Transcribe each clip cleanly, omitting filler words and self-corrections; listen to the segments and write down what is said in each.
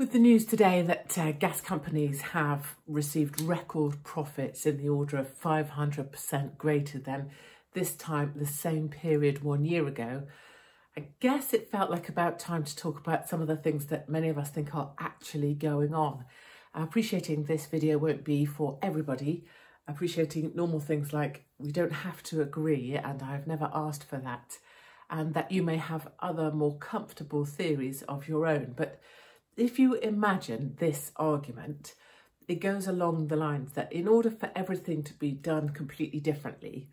With the news today that gas companies have received record profits in the order of 500% greater than this time the same period 1 year ago, I guess it felt like about time to talk about some of the things that many of us think are actually going on. Appreciating this video won't be for everybody, appreciating normal things like we don't have to agree, and I've never asked for that, and that you may have other more comfortable theories of your own. But if you imagine this argument, it goes along the lines that in order for everything to be done completely differently,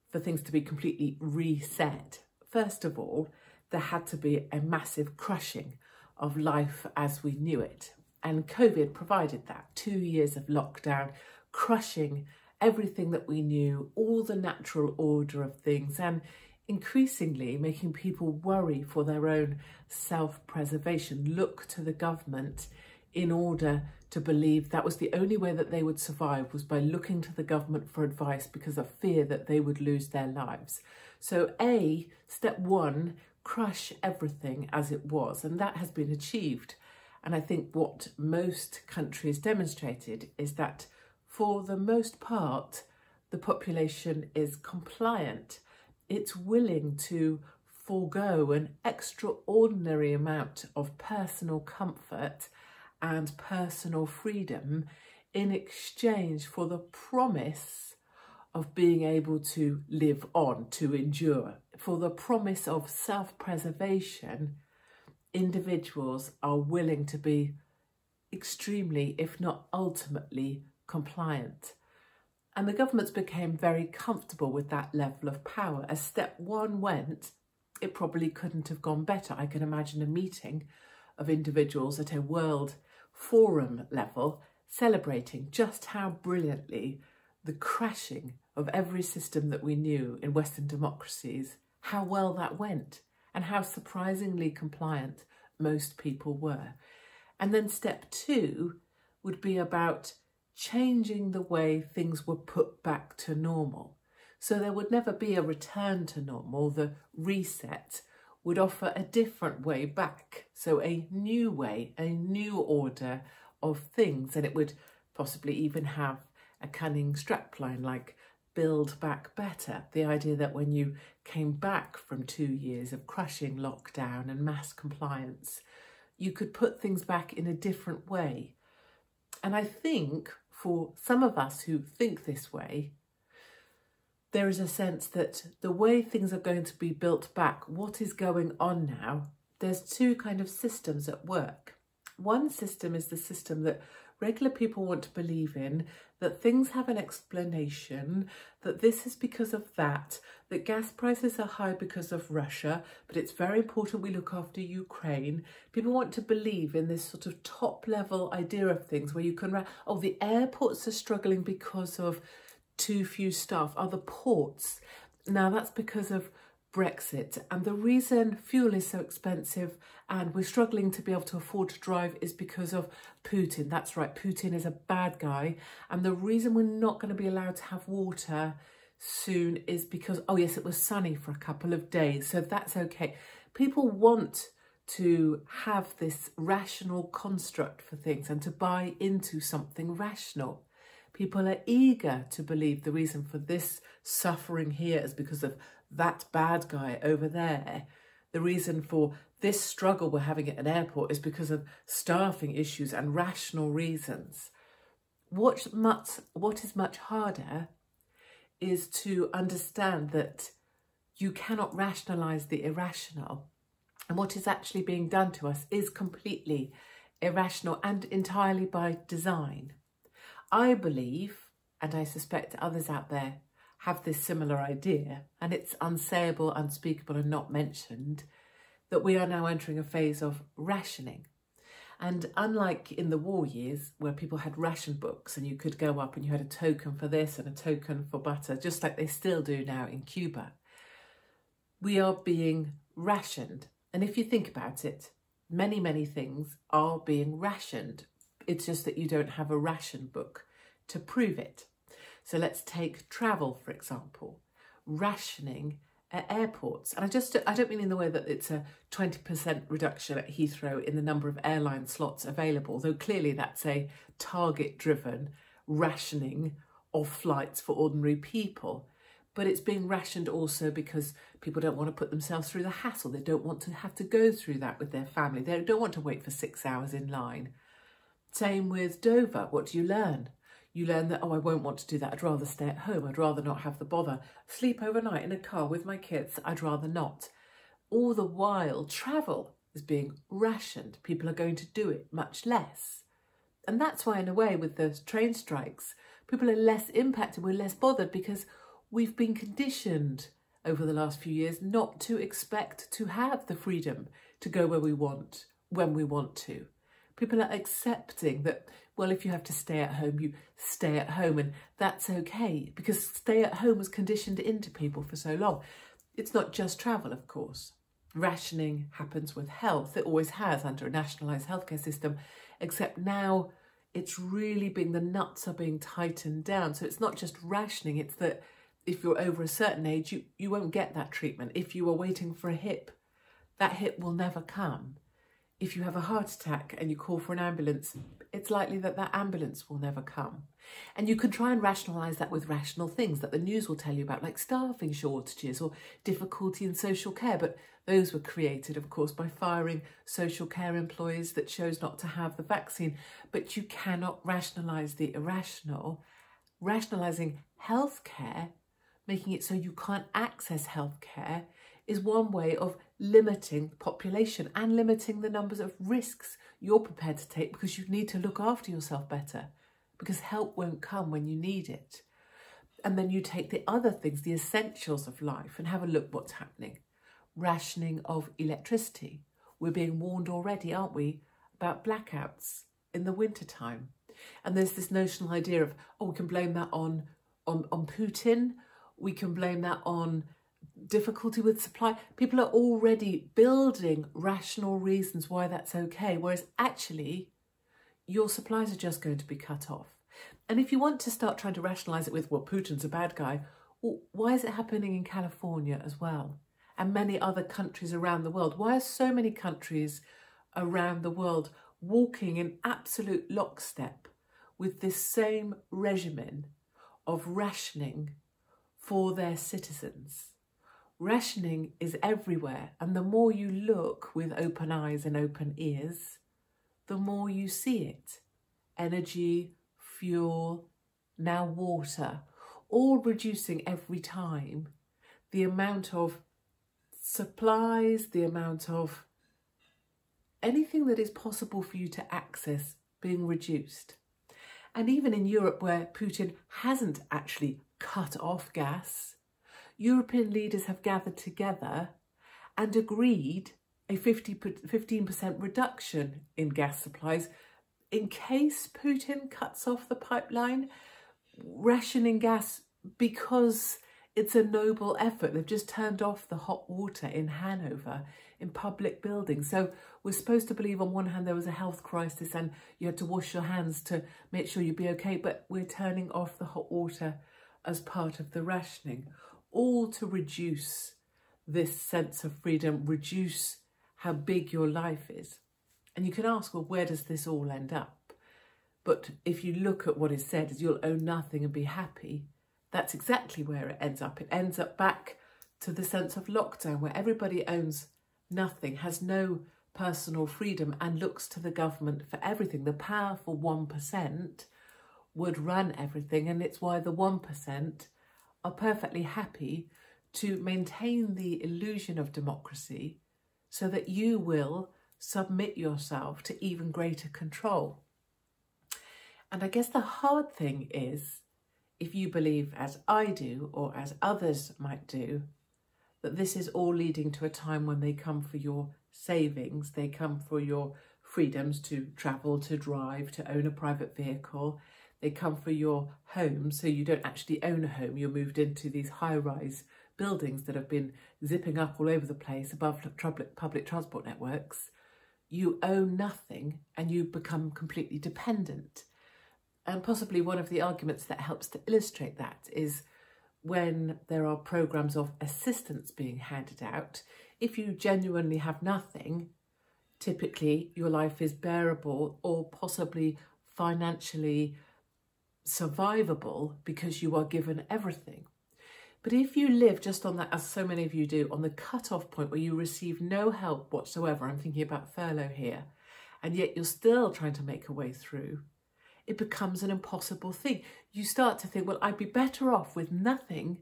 for things to be completely reset, first of all, there had to be a massive crushing of life as we knew it. And COVID provided that. 2 years of lockdown, crushing everything that we knew, all the natural order of things, and increasingly making people worry for their own self-preservation, look to the government in order to believe that was the only way that they would survive, was by looking to the government for advice because of fear that they would lose their lives. So step one, crush everything as it was, and that has been achieved. And I think what most countries demonstrated is that for the most part, the population is compliant. It's willing to forego an extraordinary amount of personal comfort and personal freedom in exchange for the promise of being able to live on, to endure. For the promise of self-preservation, individuals are willing to be extremely, if not ultimately, compliant. And the governments became very comfortable with that level of power. As step one went, it probably couldn't have gone better. I can imagine a meeting of individuals at a world forum level celebrating just how brilliantly the crashing of every system that we knew in Western democracies, how well that went and how surprisingly compliant most people were. And then step two would be about changing the way things were put back to normal. So there would never be a return to normal. The reset would offer a different way back. So a new way, a new order of things. And it would possibly even have a cunning strapline like build back better. The idea that when you came back from 2 years of crushing lockdown and mass compliance, you could put things back in a different way. And I think for some of us who think this way, there is a sense that the way things are going to be built back, what is going on now, there's two kind of systems at work. One system is the system that regular people want to believe in, that things have an explanation, that this is because of that gas prices are high because of Russia, but it's very important we look after Ukraine. People want to believe in this sort of top level idea of things where you can, oh, the airports are struggling because of too few staff. Other ports, now that's because of Brexit, and the reason fuel is so expensive and we're struggling to be able to afford to drive is because of Putin. That's right, Putin is a bad guy, and the reason we're not going to be allowed to have water soon is because, oh yes, it was sunny for a couple of days, so that's okay. People want to have this rational construct for things and to buy into something rational. People are eager to believe the reason for this suffering here is because of that bad guy over there. The reason for this struggle we're having at an airport is because of staffing issues and rational reasons. What is much harder is to understand that you cannot rationalise the irrational. And what is actually being done to us is completely irrational and entirely by design. I believe, and I suspect others out there have this similar idea, and it's unsayable, unspeakable and not mentioned, that we are now entering a phase of rationing. And unlike in the war years where people had ration books and you could go up and you had a token for this and a token for butter, just like they still do now in Cuba, we are being rationed. And if you think about it, many, many things are being rationed. It's just that you don't have a ration book to prove it. So let's take travel, for example. Rationing at airports. And I don't mean in the way that it's a 20% reduction at Heathrow in the number of airline slots available, though clearly that's a target-driven rationing of flights for ordinary people. But it's being rationed also because people don't want to put themselves through the hassle. They don't want to have to go through that with their family. They don't want to wait for 6 hours in line. Same with Dover. What do you learn? You learn that, oh, I won't want to do that. I'd rather stay at home. I'd rather not have the bother. Sleep overnight in a car with my kids. I'd rather not. All the while, travel is being rationed. People are going to do it much less. And that's why, in a way, with the train strikes, people are less impacted. We're less bothered because we've been conditioned over the last few years not to expect to have the freedom to go where we want, when we want to. People are accepting that, well, if you have to stay at home, you stay at home, and that's okay, because stay at home was conditioned into people for so long. It's not just travel, of course. Rationing happens with health. It always has under a nationalised healthcare system, except now it's really the nuts are being tightened down. So it's not just rationing, it's that if you're over a certain age, you won't get that treatment. If you are waiting for a hip, that hip will never come. If you have a heart attack and you call for an ambulance, it's likely that that ambulance will never come. And you can try and rationalise that with rational things that the news will tell you about, like staffing shortages or difficulty in social care. But those were created, of course, by firing social care employees that chose not to have the vaccine. But you cannot rationalise the irrational. Rationalising healthcare, making it so you can't access healthcare, is one way of limiting the population and limiting the numbers of risks you're prepared to take because you need to look after yourself better, because help won't come when you need it. And then you take the other things, the essentials of life, and have a look what's happening. Rationing of electricity. We're being warned already, aren't we, about blackouts in the wintertime. And there's this notional idea of, oh, we can blame that on Putin. We can blame that on difficulty with supply. People are already building rational reasons why that's okay, whereas actually your supplies are just going to be cut off. And if you want to start trying to rationalise it with, well, Putin's a bad guy, well, why is it happening in California as well? And many other countries around the world? Why are so many countries around the world walking in absolute lockstep with this same regimen of rationing for their citizens? Rationing is everywhere, and the more you look with open eyes and open ears, the more you see it. Energy, fuel, now water, all reducing every time. The amount of supplies, the amount of anything that is possible for you to access being reduced. And even in Europe, where Putin hasn't actually cut off gas, European leaders have gathered together and agreed a 15% reduction in gas supplies in case Putin cuts off the pipeline, rationing gas because it's a noble effort. They've just turned off the hot water in Hanover in public buildings. So we're supposed to believe on one hand there was a health crisis and you had to wash your hands to make sure you'd be okay, but we're turning off the hot water as part of the rationing. All to reduce this sense of freedom, reduce how big your life is. And you can ask, well, where does this all end up? But if you look at what is said, is you'll own nothing and be happy, that's exactly where it ends up. It ends up back to the sense of lockdown, where everybody owns nothing, has no personal freedom, and looks to the government for everything. The powerful 1% would run everything, and it's why the 1% are perfectly happy to maintain the illusion of democracy so that you will submit yourself to even greater control. And I guess the hard thing is, if you believe, as I do, or as others might do, that this is all leading to a time when they come for your savings, they come for your freedoms to travel, to drive, to own a private vehicle. They come for your home, so you don't actually own a home. You're moved into these high-rise buildings that have been zipping up all over the place above public transport networks. You own nothing and you become completely dependent. And possibly one of the arguments that helps to illustrate that is when there are programmes of assistance being handed out, if you genuinely have nothing, typically your life is bearable or possibly financially survivable because you are given everything. But if you live just on that, as so many of you do, on the cut-off point where you receive no help whatsoever, I'm thinking about furlough here, and yet you're still trying to make a way through, it becomes an impossible thing. You start to think, well, I'd be better off with nothing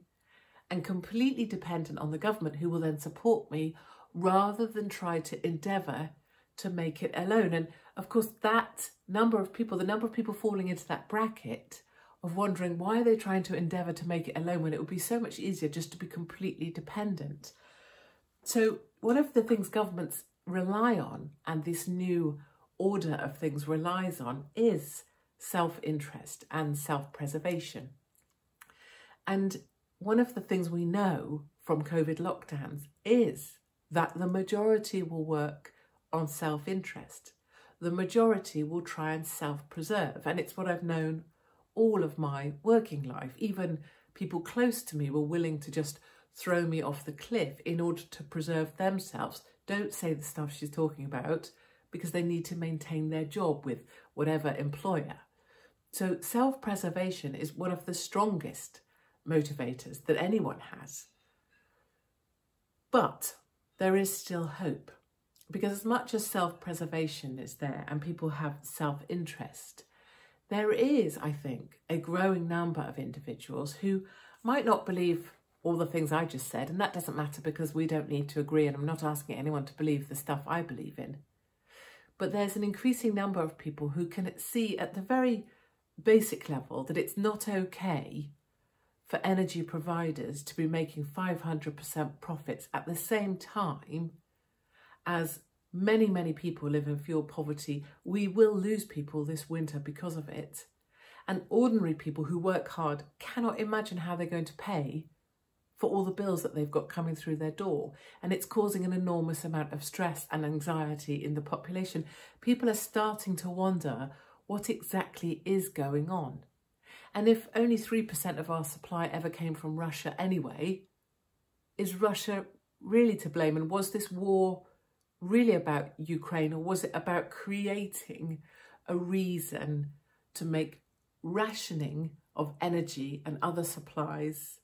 and completely dependent on the government who will then support me, rather than try to endeavour to make it alone. And of course, that number of people, the number of people falling into that bracket of wondering why are they trying to endeavour to make it alone when it would be so much easier just to be completely dependent. So one of the things governments rely on, and this new order of things relies on, is self-interest and self-preservation. And one of the things we know from COVID lockdowns is that the majority will work on self-interest. The majority will try and self-preserve. And it's what I've known all of my working life. Even people close to me were willing to just throw me off the cliff in order to preserve themselves. Don't say the stuff she's talking about, because they need to maintain their job with whatever employer. So self-preservation is one of the strongest motivators that anyone has. But there is still hope, because as much as self-preservation is there and people have self-interest, there is, I think, a growing number of individuals who might not believe all the things I just said, and that doesn't matter because we don't need to agree, and I'm not asking anyone to believe the stuff I believe in. But there's an increasing number of people who can see at the very basic level that it's not okay for energy providers to be making 500% profits at the same time as many, many people live in fuel poverty. We will lose people this winter because of it. And ordinary people who work hard cannot imagine how they're going to pay for all the bills that they've got coming through their door. And it's causing an enormous amount of stress and anxiety in the population. People are starting to wonder what exactly is going on. And if only 3% of our supply ever came from Russia anyway, is Russia really to blame? And was this war really about Ukraine, or was it about creating a reason to make rationing of energy and other supplies,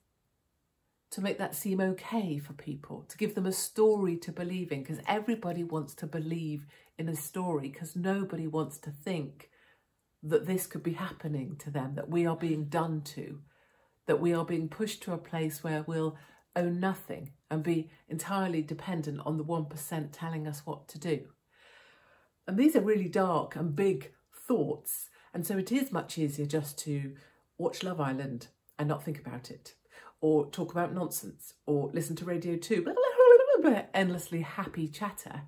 to make that seem okay for people, to give them a story to believe in? Because everybody wants to believe in a story, because nobody wants to think that this could be happening to them, that we are being done to, that we are being pushed to a place where we'll own nothing and be entirely dependent on the 1% telling us what to do. And these are really dark and big thoughts. And so it is much easier just to watch Love Island and not think about it, or talk about nonsense, or listen to Radio 2, endlessly happy chatter,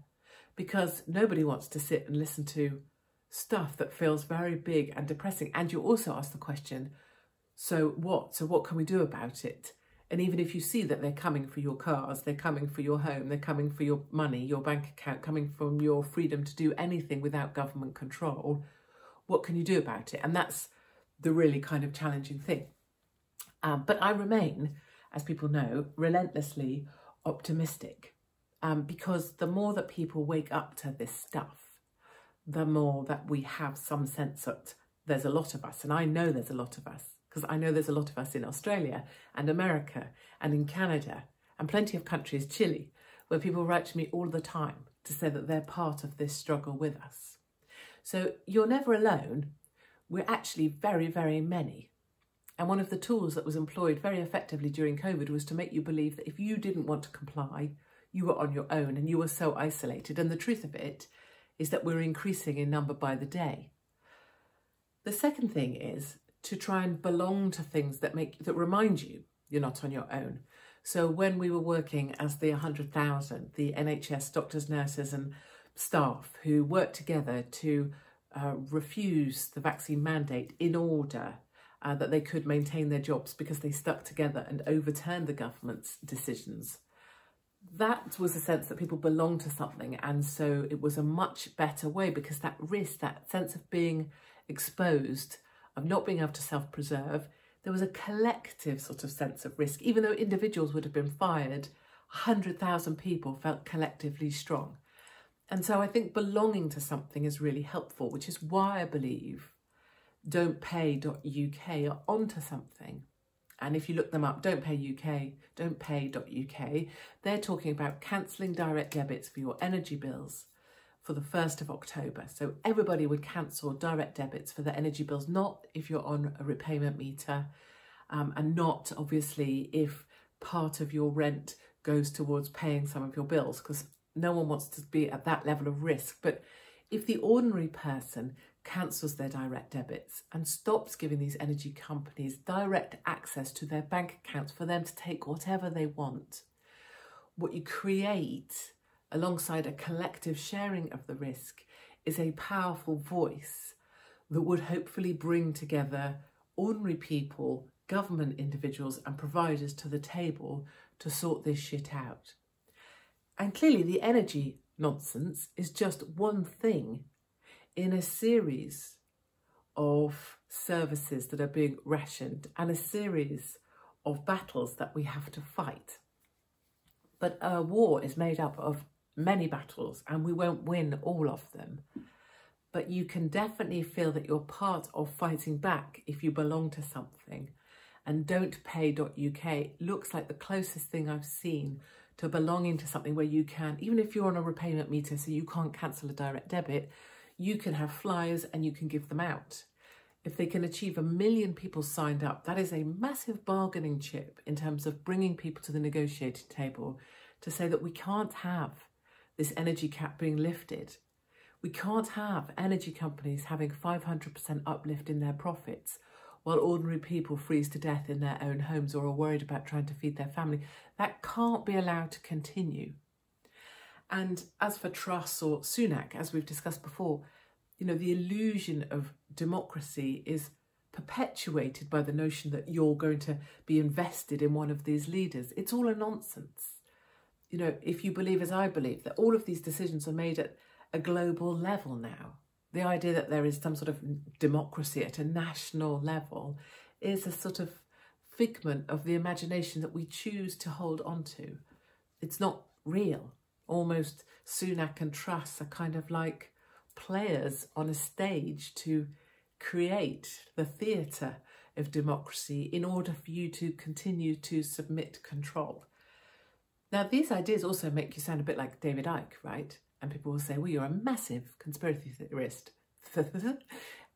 because nobody wants to sit and listen to stuff that feels very big and depressing. And you also ask the question, so what? So what can we do about it? And even if you see that they're coming for your cars, they're coming for your home, they're coming for your money, your bank account, coming from your freedom to do anything without government control, what can you do about it? And that's the really kind of challenging thing. But I remain, as people know, relentlessly optimistic, because the more that people wake up to this stuff, the more that we have some sense that there's a lot of us. And I know there's a lot of us, because I know there's a lot of us in Australia and America and in Canada and plenty of countries, Chile, where people write to me all the time to say that they're part of this struggle with us. So you're never alone. We're actually very, very many. And one of the tools that was employed very effectively during COVID was to make you believe that if you didn't want to comply, you were on your own and you were so isolated. And the truth of it is that we're increasing in number by the day. The second thing is to try and belong to things that remind you you're not on your own. So when we were working as the 100,000, the NHS doctors, nurses and staff who worked together to refuse the vaccine mandate in order that they could maintain their jobs because they stuck together and overturned the government's decisions, that was a sense that people belong to something. And so it was a much better way, because that risk, that sense of being exposed, of not being able to self-preserve, there was a collective sort of sense of risk. Even though individuals would have been fired, 100,000 people felt collectively strong. And so I think belonging to something is really helpful, which is why I believe don'tpay.uk are onto something. And if you look them up, don'tpay.uk, they're talking about cancelling direct debits for your energy bills for the 1st of October. So everybody would cancel direct debits for their energy bills, not if you're on a repayment meter, and not obviously if part of your rent goes towards paying some of your bills, because no one wants to be at that level of risk. But if the ordinary person cancels their direct debits and stops giving these energy companies direct access to their bank accounts for them to take whatever they want, what you create alongside a collective sharing of the risk is a powerful voice that would hopefully bring together ordinary people, government individuals and providers to the table to sort this shit out. And clearly the energy nonsense is just one thing in a series of services that are being rationed and a series of battles that we have to fight. But a war is made up of many battles and we won't win all of them. But you can definitely feel that you're part of fighting back if you belong to something. And don'tpay.uk looks like the closest thing I've seen to belonging to something where you can, even if you're on a repayment meter so you can't cancel a direct debit, you can have flyers and you can give them out. If they can achieve 1 million people signed up, that is a massive bargaining chip in terms of bringing people to the negotiating table to say that we can't have this energy cap being lifted. We can't have energy companies having 500% uplift in their profits while ordinary people freeze to death in their own homes or are worried about trying to feed their family. That can't be allowed to continue. And as for Truss or Sunak, as we've discussed before, you know, the illusion of democracy is perpetuated by the notion that you're going to be invested in one of these leaders. It's all a nonsense. You know, if you believe, as I believe, that all of these decisions are made at a global level now, the idea that there is some sort of democracy at a national level is a sort of figment of the imagination that we choose to hold on to. It's not real. Almost Sunak and Truss are kind of like players on a stage to create the theatre of democracy in order for you to continue to submit control. Now, these ideas also make you sound a bit like David Icke, right? And people will say, well, you're a massive conspiracy theorist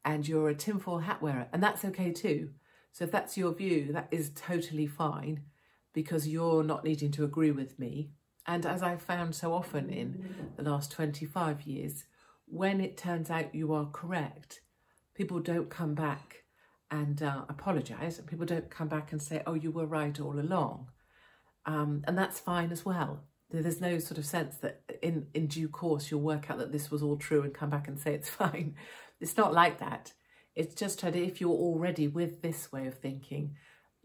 and you're a tinfoil hat wearer. And that's okay too. So if that's your view, that is totally fine because you're not needing to agree with me. And as I've found so often in the last 25 years, when it turns out you are correct, people don't come back and apologise, and people don't come back and say, oh, you were right all along. And that's fine as well. There's no sort of sense that in due course you'll work out that this was all true and come back and say it's fine. It's not like that. It's just that if you're already with this way of thinking,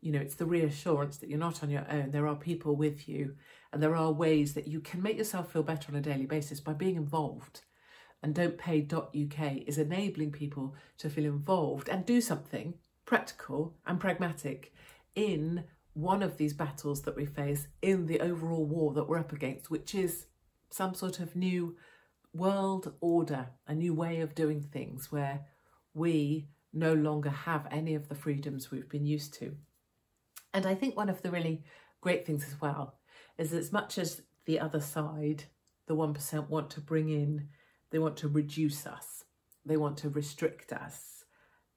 you know, it's the reassurance that you're not on your own. There are people with you and there are ways that you can make yourself feel better on a daily basis by being involved. And don'tpay.uk is enabling people to feel involved and do something practical and pragmatic in one of these battles that we face in the overall war that we're up against, which is some sort of new world order, a new way of doing things where we no longer have any of the freedoms we've been used to. And I think one of the really great things as well is as much as the other side, the 1% want to bring in, they want to reduce us, they want to restrict us,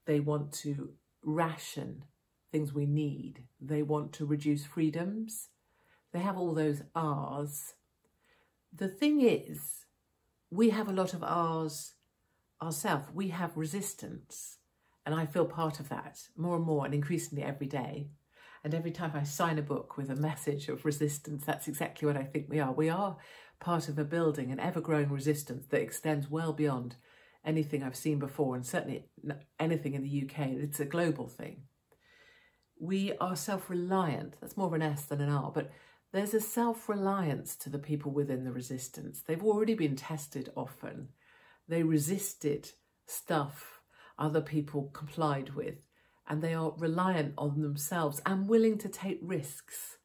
they want to ration things we need, they want to reduce freedoms, they have all those R's. The thing is, we have a lot of R's ourselves. We have resistance, and I feel part of that more and more and increasingly every day. And every time I sign a book with a message of resistance, that's exactly what I think we are. We are part of a building, an ever-growing resistance that extends well beyond anything I've seen before, and certainly anything in the UK. It's a global thing. We are self-reliant. That's more of an S than an R, but there's a self-reliance to the people within the resistance. They've already been tested often. They resisted stuff other people complied with, and they are reliant on themselves and willing to take risks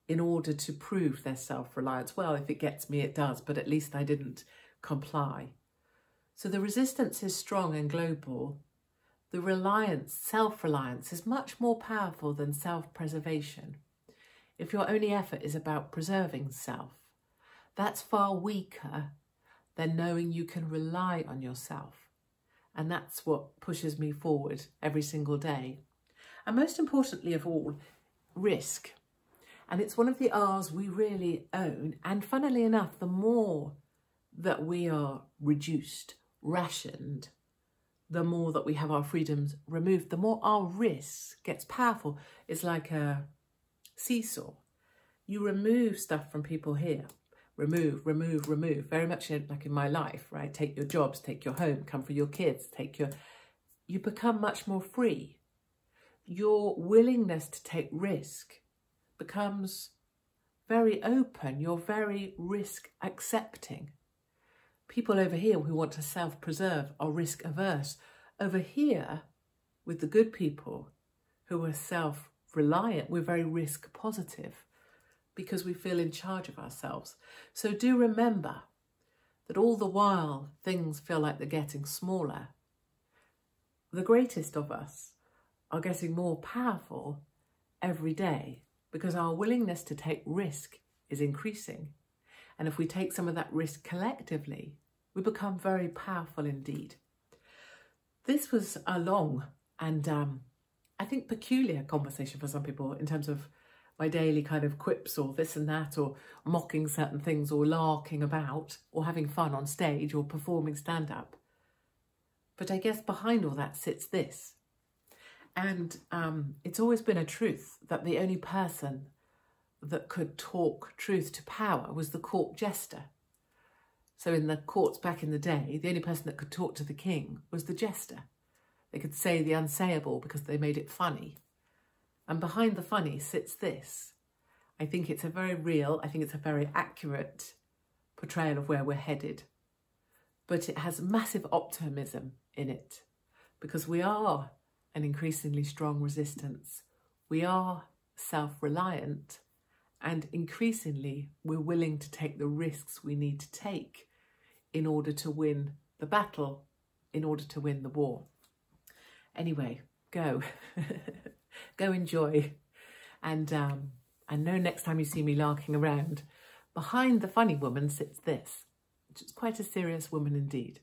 in order to prove their self-reliance. Well, if it gets me, it does, but at least I didn't comply. So the resistance is strong and global. The reliance, self-reliance, is much more powerful than self-preservation. If your only effort is about preserving self, that's far weaker than knowing you can rely on yourself. And that's what pushes me forward every single day. And most importantly of all, risk. And it's one of the R's we really own. And funnily enough, the more that we are reduced, rationed, the more that we have our freedoms removed, the more our risk gets powerful. It's like a seesaw. You remove stuff from people here. Remove, remove, remove. Very much like in my life, right? Take your jobs, take your home, come for your kids, you become much more free. Your willingness to take risk becomes very open. You're very risk accepting. People over here who want to self-preserve are risk averse. Over here, with the good people who are self-reliant, we're very risk positive because we feel in charge of ourselves. So do remember that all the while things feel like they're getting smaller, the greatest of us are getting more powerful every day because our willingness to take risk is increasing. And if we take some of that risk collectively, we become very powerful indeed. This was a long and I think peculiar conversation for some people in terms of my daily kind of quips or this and that, or mocking certain things, or larking about, or having fun on stage, or performing stand-up. But I guess behind all that sits this. And it's always been a truth that the only person that could talk truth to power was the court jester. So in the courts back in the day, the only person that could talk to the king was the jester. They could say the unsayable because they made it funny. And behind the funny sits this. I think it's a very real, I think it's a very accurate portrayal of where we're headed. But it has massive optimism in it because we are an increasingly strong resistance. We are self-reliant, and increasingly we're willing to take the risks we need to take in order to win the battle, in order to win the war. Anyway, go. Go enjoy. And I know next time you see me larking around, behind the funny woman sits this, which is quite a serious woman indeed.